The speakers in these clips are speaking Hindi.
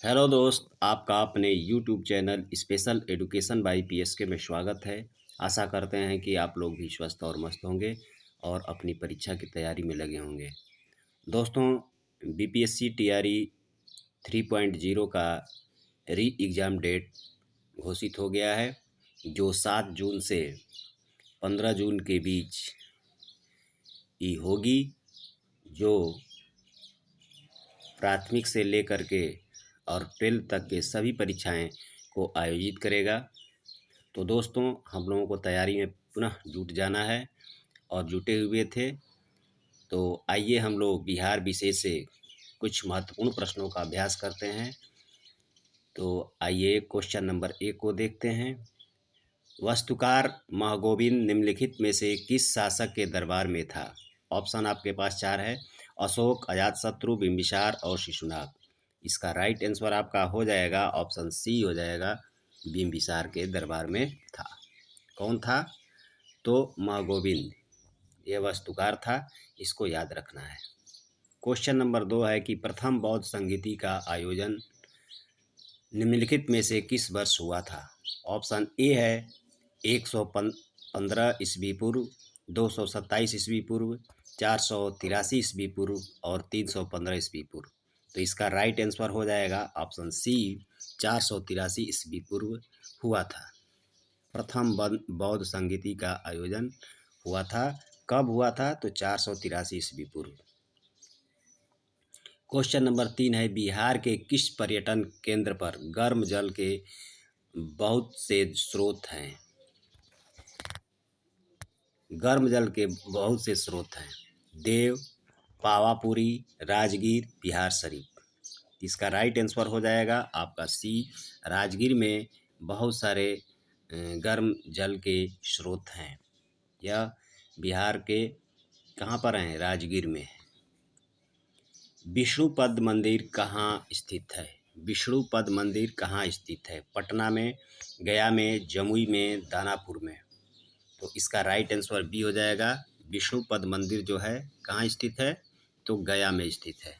हेलो दोस्त, आपका अपने YouTube channel special education by PSK में स्वागत है। आशा करते हैं कि आप लोग भी स्वस्थ और मस्त होंगे और अपनी परीक्षा की तैयारी में लगे होंगे। दोस्तों, बीपीएससी टीआरई 3.0 का री एग्ज़ाम डेट घोषित हो गया है, जो 7 जून से 15 जून के बीच ही होगी, जो प्राथमिक से लेकर के और 12th तक के सभी परीक्षाएं को आयोजित करेगा। तो दोस्तों, हम लोगों को तैयारी में पुनः जुट जाना है और जुटे हुए थे। तो आइए हम लोग बिहार विषय से कुछ महत्वपूर्ण प्रश्नों का अभ्यास करते हैं। तो आइए क्वेश्चन नंबर 1 को देखते हैं। वास्तुकार महागोविंद निम्नलिखित में से किस शासक के दरबार में था? ऑप्शन आपके पास 4 है: अशोक, अजातशत्रु, बिंबिसार और शिशुनाग। इसका राइट आंसर आपका हो जाएगा ऑप्शन सी हो जाएगा, बिंबिसार के दरबार में था। कौन था? तो महागोविंद, यह वास्तुकार था, इसको याद रखना है। क्वेश्चन नंबर 2 है कि प्रथम बौद्ध संगीति का आयोजन निम्नलिखित में से किस वर्ष हुआ था? ऑप्शन ए है 115 ईस्वी पूर्व, 227 ईस्वी पूर्व, 483 ईस्वी पूर्व और 315 ईस्वी पूर्व। तो इसका राइट आंसर हो जाएगा ऑप्शन सी, 483 ईस्वी पूर्व हुआ था। प्रथम बौद्ध संगीति का आयोजन हुआ था। कब हुआ था? तो 483 ईस्वी पूर्व। क्वेश्चन नंबर 3 है, बिहार के किस पर्यटन केंद्र पर गर्म जल के बहुत से स्रोत हैं? गर्म जल के बहुत से स्रोत हैं: देव, पावापुरी, राजगीर, बिहार शरीफ। इसका राइट आंसर हो जाएगा आपका सी, राजगीर में बहुत सारे गर्म जल के स्रोत हैं। यह बिहार के कहाँ पर हैं? राजगीर में है। विष्णुपद मंदिर कहाँ स्थित है? विष्णुपद मंदिर कहाँ स्थित है? पटना में, गया में, जमुई में, दानापुर में। तो इसका राइट आंसर बी हो जाएगा। विष्णुपद मंदिर जो है कहाँ स्थित है? तो गया में स्थित है।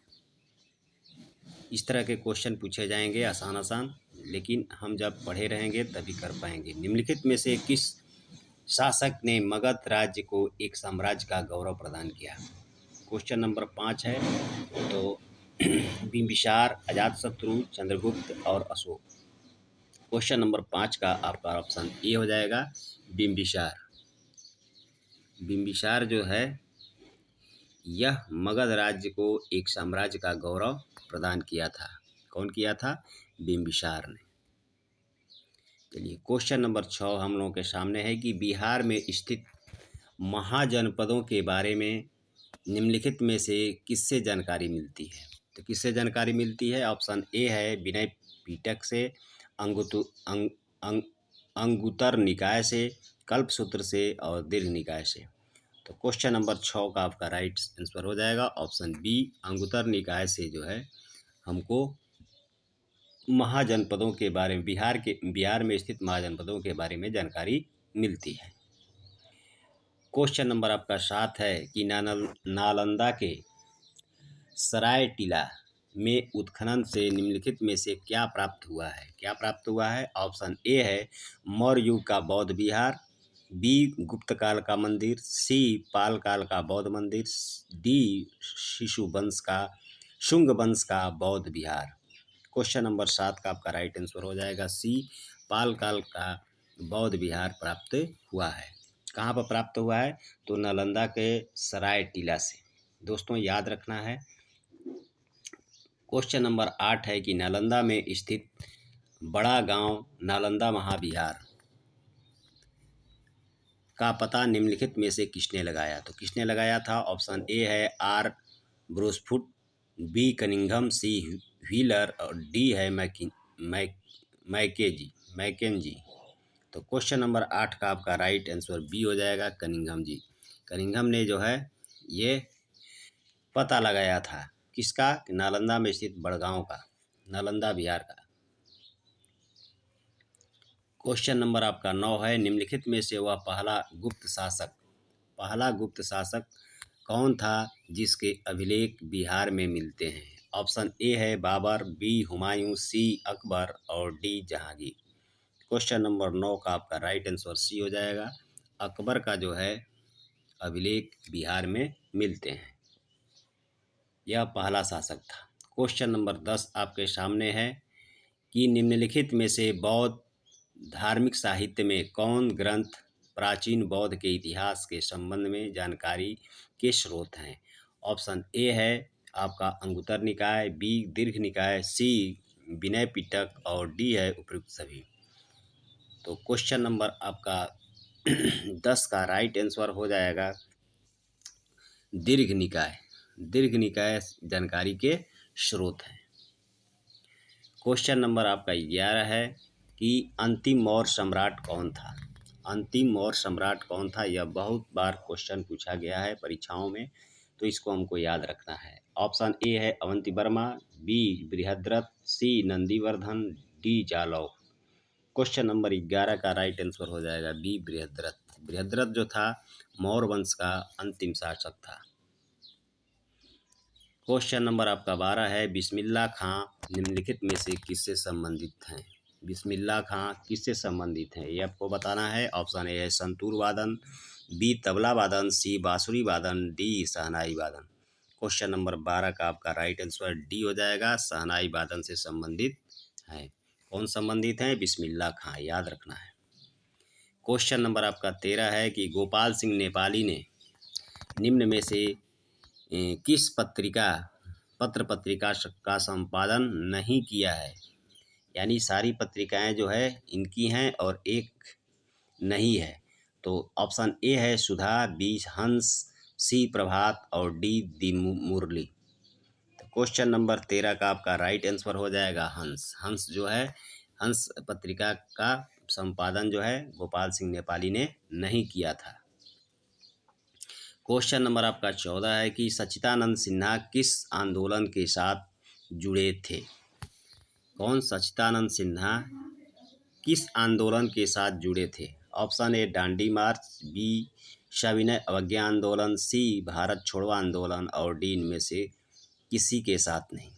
इस तरह के क्वेश्चन पूछे जाएंगे आसान आसान, लेकिन हम जब पढ़े रहेंगे तभी कर पाएंगे। निम्नलिखित में से किस शासक ने मगध राज्य को एक साम्राज्य का गौरव प्रदान किया? क्वेश्चन नंबर 5 है, तो बिंबिसार, अजातशत्रु, चंद्रगुप्त और अशोक। क्वेश्चन नंबर 5 का आपका ऑप्शन ए हो जाएगा, बिंबिसार। बिंबिसार जो है यह मगध राज्य को एक साम्राज्य का गौरव प्रदान किया था। कौन किया था? बिंबिसार ने। चलिए क्वेश्चन नंबर 6 हम लोगों के सामने है कि बिहार में स्थित महाजनपदों के बारे में निम्नलिखित में से किससे जानकारी मिलती है? तो किससे जानकारी मिलती है? ऑप्शन ए है विनय पिटक से, अंगुत्तर निकाय से, कल्पसूत्र से और दीर्घ निकाय से। तो क्वेश्चन नंबर 6 का आपका राइट आंसर हो जाएगा ऑप्शन बी, अंगुत्तर निकाय से जो है हमको महाजनपदों के बारे में, बिहार में स्थित महाजनपदों के बारे में जानकारी मिलती है। क्वेश्चन नंबर आपका 7 है कि नालंदा के सराय टीला में उत्खनन से निम्नलिखित में से क्या प्राप्त हुआ है? क्या प्राप्त हुआ है? ऑप्शन ए है मौर्य युग का बौद्ध विहार, बी गुप्त काल का मंदिर, सी पाल काल का बौद्ध मंदिर, डी शुंग वंश का बौद्ध विहार। क्वेश्चन नंबर 7 का आपका राइट आंसर हो जाएगा सी, पाल काल का बौद्ध विहार प्राप्त हुआ है। कहाँ पर प्राप्त हुआ है? तो नालंदा के सराय टीला से। दोस्तों याद रखना है। क्वेश्चन नंबर 8 है कि नालंदा में स्थित बड़ा गांव नालंदा महाविहार का पता निम्नलिखित में से किसने लगाया? तो किसने लगाया था? ऑप्शन ए है R Bruce Foote, B Cunningham, C Wheeler और डी है मैकेंजी। तो क्वेश्चन नंबर 8 का आपका राइट आंसर बी हो जाएगा, कनिंघम जी। कनिंघम ने जो है ये पता लगाया था किसका? नालंदा में स्थित बड़गांव का, नालंदा बिहार का। क्वेश्चन नंबर आपका 9 है, निम्नलिखित में से वह पहला गुप्त शासक कौन था जिसके अभिलेख बिहार में मिलते हैं? ऑप्शन ए है बाबर, बी हुमायूं, सी अकबर और डी जहांगीर। क्वेश्चन नंबर 9 का आपका राइट आंसर सी हो जाएगा। अकबर का जो है अभिलेख बिहार में मिलते हैं। यह पहला शासक था। क्वेश्चन नंबर 10 आपके सामने है कि निम्नलिखित में से बौद्ध धार्मिक साहित्य में कौन ग्रंथ प्राचीन बौद्ध के इतिहास के संबंध में जानकारी के स्रोत हैं। ऑप्शन ए है आपका अंगुत्तर निकाय, बी दीर्घ निकाय, सी विनय पिटक और डी है उपयुक्त सभी। तो क्वेश्चन नंबर आपका 10 का राइट आंसर हो जाएगा दीर्घ निकाय। दीर्घ निकाय जानकारी के स्रोत हैं। क्वेश्चन नंबर आपका 11 है कि अंतिम मौर्य सम्राट कौन था। अंतिम मौर्य सम्राट कौन था, यह बहुत बार क्वेश्चन पूछा गया है परीक्षाओं में, तो इसको हमको याद रखना है। ऑप्शन ए है अवंती वर्मा, बी बृहद्रथ, सी नंदीवर्धन, डी जालौक। क्वेश्चन नंबर 11 का राइट आंसर हो जाएगा बी बृहद्रथ। बृहद्रथ जो था मौर्य वंश का अंतिम शासक था। क्वेश्चन नंबर आपका 12 है बिस्मिल्लाह खां निम्नलिखित में से किससे संबंधित हैं। बिस्मिल्लाह खां किससे संबंधित हैं ये आपको बताना है। ऑप्शन ए है संतूर वादन, बी तबला वादन, सी बांसुरी वादन, डी शहनाई वादन। क्वेश्चन नंबर 12 का आपका राइट आंसर डी हो जाएगा, शहनाई वादन से संबंधित है। कौन संबंधित है? बिस्मिल्लाह खां, याद रखना है। क्वेश्चन नंबर आपका 13 है कि गोपाल सिंह नेपाली ने निम्न में से किस पत्र पत्रिका का संपादन नहीं किया है। यानी सारी पत्रिकाएं जो है इनकी हैं और एक नहीं है। तो ऑप्शन ए है सुधा, बी हंस, सी प्रभात और डी दी मुरली। तो क्वेश्चन नंबर 13 का आपका राइट आंसर हो जाएगा हंस। हंस जो है, हंस पत्रिका का संपादन जो है गोपाल सिंह नेपाली ने नहीं किया था। क्वेश्चन नंबर आपका 14 है कि सच्चिदानंद सिन्हा किस आंदोलन के साथ जुड़े थे। कौन सच्चिदानंद सिन्हा किस आंदोलन के साथ जुड़े थे। Option A Dandi march, B सविनय अवज्ञा आंदोलन, सी भारत छोड़ो आंदोलन और डी इनमें से किसी के साथ नहीं।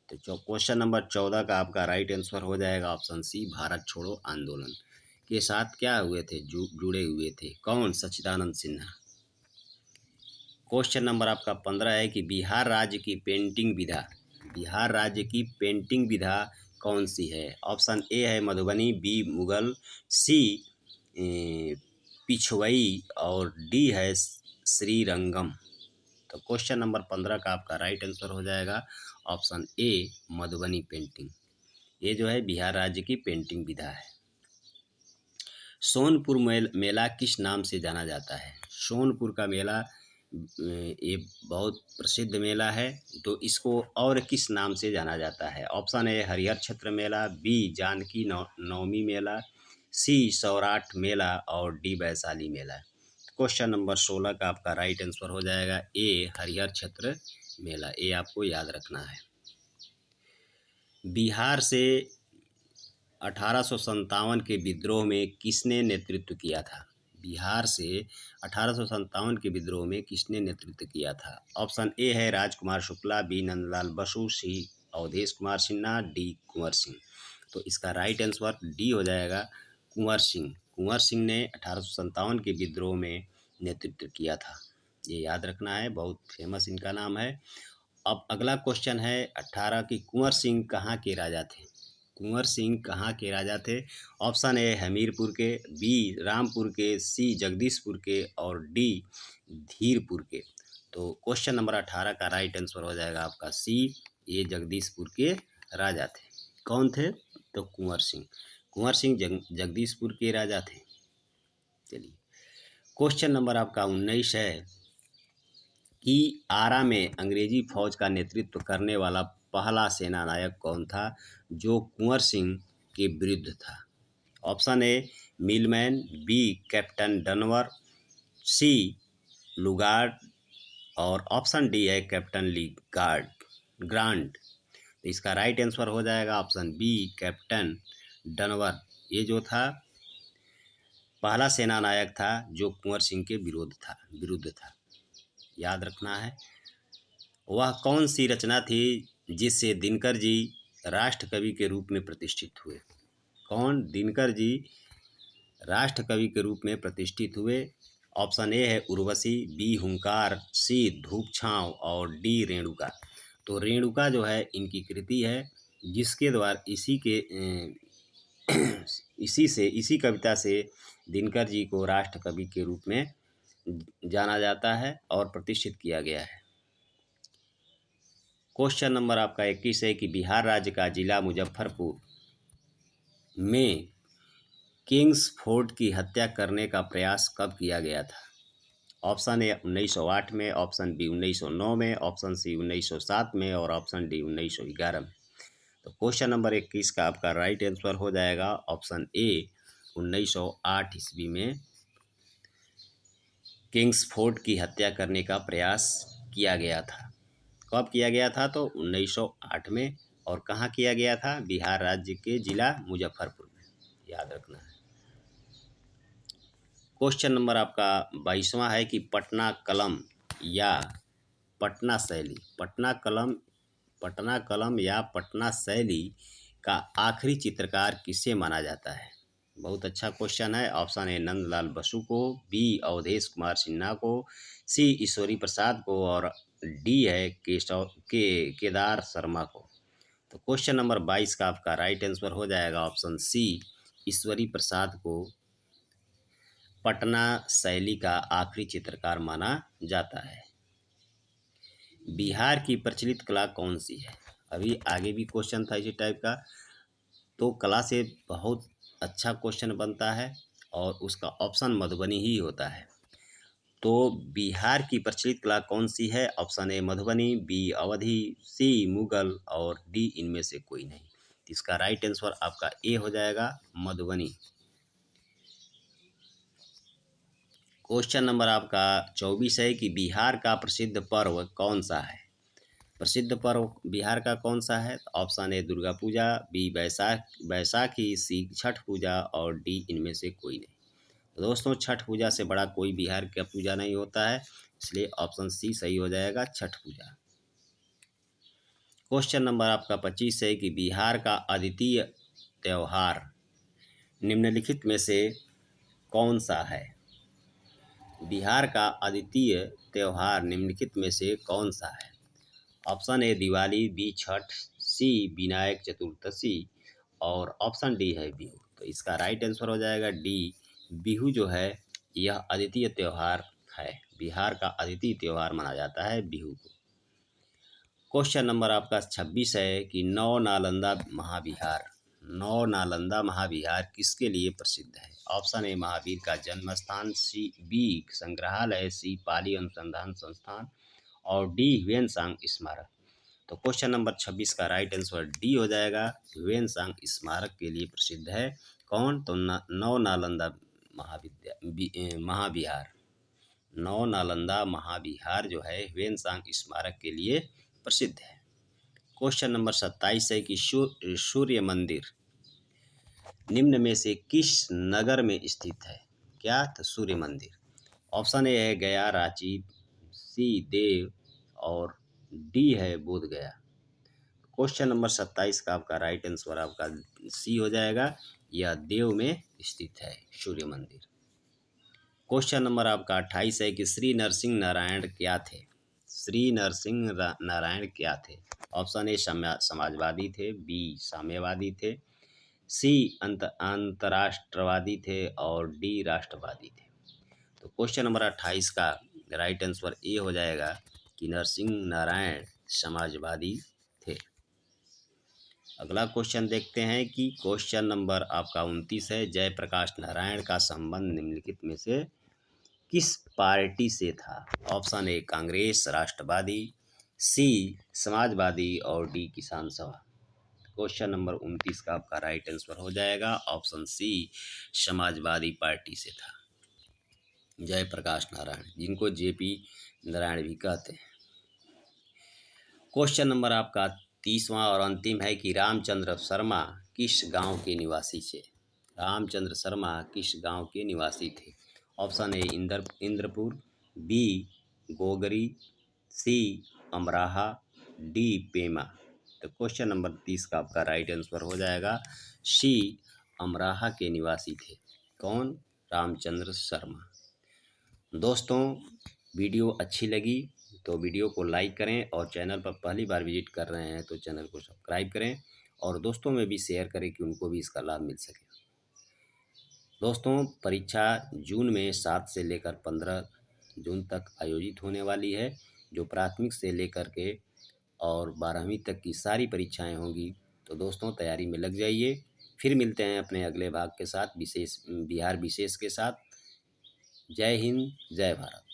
तो क्वेश्चन नंबर 14 का आपका राइट आंसर हो जाएगा ऑप्शन सी भारत छोड़ो आंदोलन के साथ क्या हुए थे, जुड़े हुए थे। कौन? सच्चिदानंद सिन्हा। क्वेश्चन नंबर आपका 15 है कि बिहार राज्य की पेंटिंग विधा कौन सी है। ऑप्शन ए है मधुबनी, बी मुगल, सी पिछवई और डी है श्रीरंगम। तो क्वेश्चन नंबर 15 का आपका राइट आंसर हो जाएगा ऑप्शन ए मधुबनी पेंटिंग। ये जो है बिहार राज्य की पेंटिंग विधा है। सोनपुर मेला किस नाम से जाना जाता है। सोनपुर का मेला ये बहुत प्रसिद्ध मेला है, तो इसको और किस नाम से जाना जाता है। ऑप्शन ए हरिहर क्षेत्र मेला, बी जानकी नवमी मेला, सी सौराठ मेला और डी वैशाली मेला। क्वेश्चन नंबर 16 का आपका राइट आंसर हो जाएगा ए हरिहर क्षेत्र मेला। ये आपको याद रखना है। बिहार से 1857 के विद्रोह में किसने नेतृत्व किया था। बिहार से 1857 के विद्रोह में किसने नेतृत्व किया था। ऑप्शन ए है राजकुमार शुक्ला, बी नंदलाल बसु, सी अवधेश कुमार सिन्हा, डी कुंवर सिंह। तो इसका राइट आंसर डी हो जाएगा कुंवर सिंह। कुंवर सिंह ने 1857 के विद्रोह में नेतृत्व किया था, ये याद रखना है, बहुत फेमस इनका नाम है। अब अगला क्वेश्चन है 18 की कुंवर सिंह कहाँ के राजा थे। कुंवर सिंह कहाँ के राजा थे। ऑप्शन ए हमीरपुर के, बी रामपुर के, सी जगदीशपुर के और डी धीरपुर के। तो क्वेश्चन नंबर 18 का राइट आंसर हो जाएगा आपका सी, ये जगदीशपुर के राजा थे। कौन थे? तो कुंवर सिंह। कुंवर सिंह जगदीशपुर के राजा थे। चलिए क्वेश्चन नंबर आपका 19 है कि आरा में अंग्रेजी फौज का नेतृत्व करने वाला पहला सेना नायक कौन था जो कुंवर सिंह के विरुद्ध था। Option A Milman, B Captain Dunver, C Lugard और ऑप्शन डी है कैप्टन ली ग्रांट। तो इसका राइट आंसर हो जाएगा ऑप्शन बी कैप्टन डनवर। ये जो था पहला सेना नायक था जो कुंवर सिंह के विरुद्ध था, याद रखना है। वह कौन सी रचना थी जिससे दिनकर जी राष्ट्र कवि के रूप में प्रतिष्ठित हुए? कौन दिनकर जी राष्ट्र कवि के रूप में प्रतिष्ठित हुए? ऑप्शन ए है उर्वशी, बी हुंकार, सी धूप छांव और डी रेणुका। तो रेणुका जो है इनकी कृति है, जिसके द्वारा इसी कविता से दिनकर जी को राष्ट्र कवि के रूप में जाना जाता है और प्रतिष्ठित किया गया है। क्वेश्चन नंबर आपका 21 है कि बिहार राज्य का जिला मुजफ्फरपुर में किंग्सफोर्ड की हत्या करने का प्रयास कब किया गया था? ऑप्शन ए 1908 में, ऑप्शन बी 1909 में, ऑप्शन सी 1907 में और ऑप्शन डी 1911 में। तो क्वेश्चन नंबर 21 का आपका राइट आंसर हो जाएगा ऑप्शन ए 1908 ईस्वी में किंग्सफोर्ड की हत्या करने का प्रयास किया गया था। कब किया गया था? तो 1908 में। और कहाँ किया गया था? बिहार राज्य के जिला मुजफ्फरपुर में, याद रखना है। क्वेश्चन नंबर आपका 22वां है कि पटना कलम या पटना शैली, पटना कलम या पटना शैली का आखिरी चित्रकार किसे माना जाता है? बहुत अच्छा क्वेश्चन है। ऑप्शन ए नंदलाल बसु को, बी अवधेश कुमार सिन्हा को, सी ईश्वरी प्रसाद को और डी है केदार शर्मा को। तो क्वेश्चन नंबर 22 का आपका राइट आंसर हो जाएगा ऑप्शन सी ईश्वरी प्रसाद को पटना शैली का आखिरी चित्रकार माना जाता है। बिहार की प्रचलित कला कौन सी है? अभी आगे भी क्वेश्चन था इसी टाइप का, तो कला से बहुत अच्छा क्वेश्चन बनता है और उसका ऑप्शन मधुबनी ही होता है। तो बिहार की प्रचलित कला कौन सी है? ऑप्शन ए मधुबनी, बी अवधी, सी मुगल और डी इनमें से कोई नहीं। इसका राइट आंसर आपका ए हो जाएगा मधुबनी। क्वेश्चन नंबर आपका 24 है कि बिहार का प्रसिद्ध पर्व कौन सा है? प्रसिद्ध पर्व बिहार का कौन सा है? Option A Durga Puja, B Baisakhi, C Chhath Puja और डी इनमें से कोई नहीं। तो दोस्तों छठ पूजा से बड़ा कोई बिहार का पूजा नहीं होता है, इसलिए ऑप्शन सी सही हो जाएगा, छठ पूजा। क्वेश्चन नंबर आपका 25 है कि बिहार का अद्वितीय त्यौहार निम्नलिखित में से कौन सा है? बिहार का अद्वितीय त्यौहार निम्नलिखित में से कौन सा है? Option A Diwali, B Chhath, C Vinayak Chaturdashi और ऑप्शन डी है बिहू। तो इसका राइट आंसर हो जाएगा डी बिहू जो है यह अद्वितीय त्यौहार है। बिहार का अद्वितीय त्यौहार माना जाता है बिहू को। क्वेश्चन नंबर आपका 26 है कि नौ नालंदा महाविहार किसके लिए प्रसिद्ध है? ऑप्शन ए महावीर का जन्म स्थान, सी बी संग्रहालय, सी पाली अनुसंधान संस्थान और डी ह्वेनसांग स्मारक। तो क्वेश्चन नंबर 26 का राइट आंसर डी हो जाएगा, ह्वेनसांग स्मारक के लिए प्रसिद्ध है। कौन? तो नौ नालंदा महाविहार, नौ नालंदा महाविहार जो है ह्वेनसांग स्मारक के लिए प्रसिद्ध है। क्वेश्चन नंबर 27 है कि सूर्य मंदिर निम्न में से किस नगर में स्थित है? क्या? तो सूर्य मंदिर। ऑप्शन ए है गया, रांची, सी देव और डी है बोध गया। क्वेश्चन नंबर 27 का आपका राइट आंसर आपका सी हो जाएगा, यह देव में स्थित है सूर्य मंदिर। क्वेश्चन नंबर आपका 28 है कि श्री नरसिंह नारायण क्या थे? श्री नरसिंह नारायण क्या थे? ऑप्शन ए समाजवादी थे, बी साम्यवादी थे, सी अंतराष्ट्रवादी थे और डी राष्ट्रवादी थे। तो क्वेश्चन नंबर 28 का राइट आंसर ए हो जाएगा कि नरसिंह नारायण समाजवादी थे। अगला क्वेश्चन देखते हैं कि क्वेश्चन नंबर आपका 29 है, जयप्रकाश नारायण का संबंध निम्नलिखित में से किस पार्टी से था? ऑप्शन ए कांग्रेस, राष्ट्रवादी, सी समाजवादी और डी किसान सभा। क्वेश्चन नंबर 29 का आपका राइट आंसर हो जाएगा ऑप्शन सी समाजवादी पार्टी से था जयप्रकाश नारायण, जिनको जेपी नारायण भी कहते हैं। क्वेश्चन नंबर आपका 30वां और अंतिम है कि रामचंद्र शर्मा किस गांव के निवासी थे? रामचंद्र शर्मा किस गांव के निवासी थे? Option A Indrapur, B Gogri, C Amraha, D Pema. तो क्वेश्चन नंबर 30 का आपका राइट आंसर हो जाएगा सी, अमराहा के निवासी थे। कौन? रामचंद्र शर्मा। दोस्तों, वीडियो अच्छी लगी तो वीडियो को लाइक करें और चैनल पर पहली बार विजिट कर रहे हैं तो चैनल को सब्सक्राइब करें और दोस्तों में भी शेयर करें कि उनको भी इसका लाभ मिल सके। दोस्तों, परीक्षा जून में 7 से लेकर 15 जून तक आयोजित होने वाली है, जो प्राथमिक से लेकर के और 12वीं तक की सारी परीक्षाएं होंगी। तो दोस्तों, तैयारी में लग जाइए। फिर मिलते हैं अपने अगले भाग के साथ, बिहार विशेष के साथ। जय हिंद, जय भारत।